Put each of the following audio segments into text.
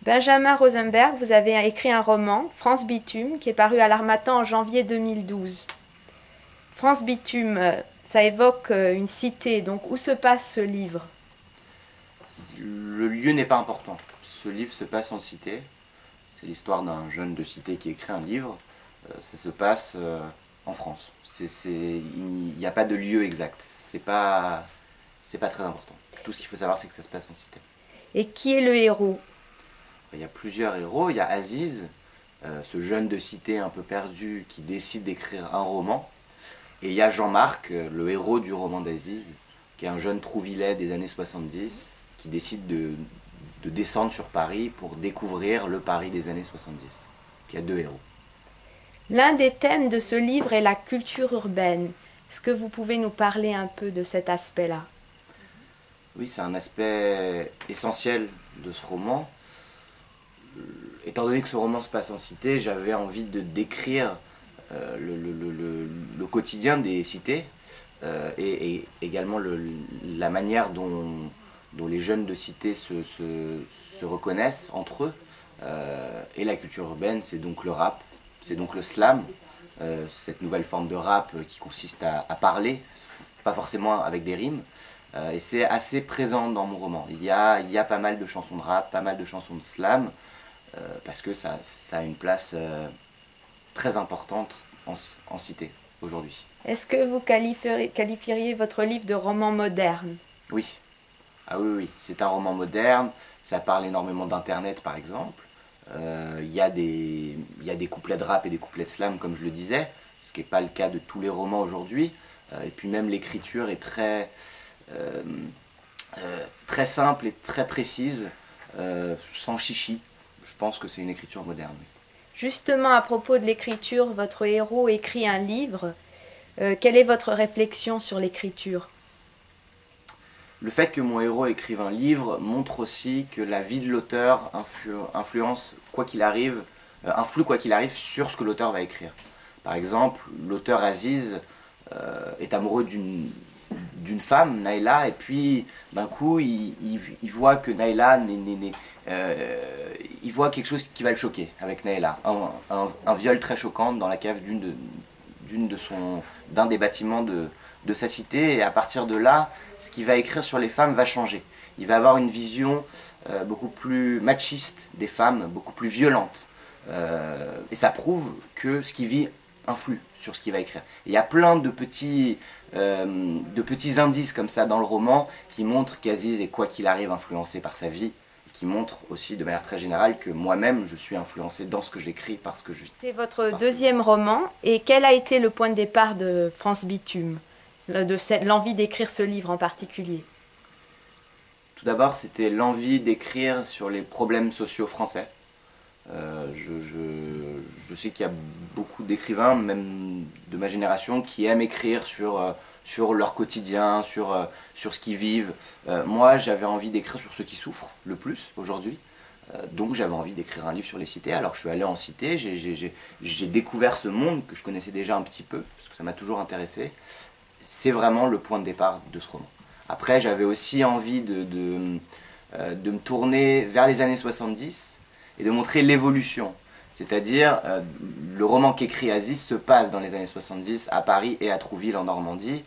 Benjamin Rosenberg, vous avez écrit un roman, France Bitume, qui est paru à l'Harmattan en janvier 2012. France Bitume, ça évoque une cité, donc où se passe ce livre? Le lieu n'est pas important. Ce livre se passe en cité. C'est l'histoire d'un jeune de cité qui écrit un livre. Ça se passe en France. Il n'y a pas de lieu exact. C'est pas très important. Tout ce qu'il faut savoir, c'est que ça se passe en cité. Et qui est le héros? Il y a plusieurs héros. Il y a Aziz, ce jeune de cité un peu perdu qui décide d'écrire un roman. Et il y a Jean-Marc, le héros du roman d'Aziz, qui est un jeune Trouvillet des années 70, qui décide de descendre sur Paris pour découvrir le Paris des années 70. Il y a deux héros. L'un des thèmes de ce livre est la culture urbaine. Est-ce que vous pouvez nous parler un peu de cet aspect-là? Oui, c'est un aspect essentiel de ce roman. Étant donné que ce roman se passe en cité, j'avais envie de décrire le quotidien des cités et également la manière dont les jeunes de cité se reconnaissent entre eux. Et la culture urbaine, c'est donc le rap, c'est donc le slam, cette nouvelle forme de rap qui consiste à parler, pas forcément avec des rimes. Et c'est assez présent dans mon roman. Il y a pas mal de chansons de rap, pas mal de chansons de slam, parce que ça a une place très importante en cité aujourd'hui. Est-ce que vous qualifieriez votre livre de roman moderne? Oui, ah oui, oui, c'est un roman moderne, ça parle énormément d'internet par exemple. Il y a des couplets de rap et des couplets de slam comme je le disais, ce qui n'est pas le cas de tous les romans aujourd'hui. Et puis même l'écriture est très simple et très précise, sans chichi. Je pense que c'est une écriture moderne. Oui. Justement, à propos de l'écriture, votre héros écrit un livre. Quelle est votre réflexion sur l'écriture? Le fait que mon héros écrive un livre montre aussi que la vie de l'auteur influence quoi qu'il arrive, influe quoi qu'il arrive sur ce que l'auteur va écrire. Par exemple, l'auteur Aziz est amoureux d'une femme, Naïla, et puis d'un coup il voit que Naïla il voit quelque chose qui va le choquer avec Naïla, un viol très choquant dans la cave d'un des bâtiments de sa cité, et à partir de là, ce qu'il va écrire sur les femmes va changer. Il va avoir une vision beaucoup plus machiste des femmes, beaucoup plus violente. Et ça prouve que ce qu'il vit influe sur ce qu'il va écrire. Et il y a plein de petits indices comme ça dans le roman qui montrent qu'Aziz est quoi qu'il arrive influencé par sa vie, qui montre aussi de manière très générale que moi-même je suis influencé dans ce que j'écris parce que je vis. C'est votre deuxième roman, et quel a été le point de départ de France Bitume, de l'envie d'écrire ce livre en particulier? Tout d'abord, c'était l'envie d'écrire sur les problèmes sociaux français. Je sais qu'il y a beaucoup d'écrivains, même de ma génération, qui aiment écrire sur leur quotidien, sur ce qu'ils vivent. Moi, j'avais envie d'écrire sur ceux qui souffrent le plus aujourd'hui. Donc j'avais envie d'écrire un livre sur les cités. Alors je suis allé en cité, j'ai découvert ce monde que je connaissais déjà un petit peu, parce que ça m'a toujours intéressé. C'est vraiment le point de départ de ce roman. Après, j'avais aussi envie de me tourner vers les années 70 et de montrer l'évolution. C'est-à-dire, le roman qu'écrit Aziz se passe dans les années 70 à Paris et à Trouville en Normandie.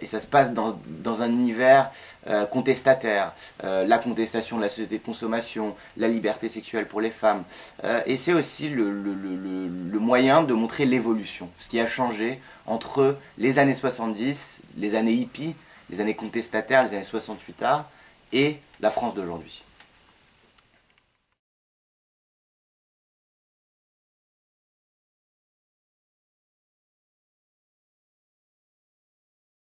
Et ça se passe dans un univers contestataire, la contestation de la société de consommation, la liberté sexuelle pour les femmes. Et c'est aussi le moyen de montrer l'évolution, ce qui a changé entre les années 70, les années hippies, les années contestataires, les années 68 art, et la France d'aujourd'hui.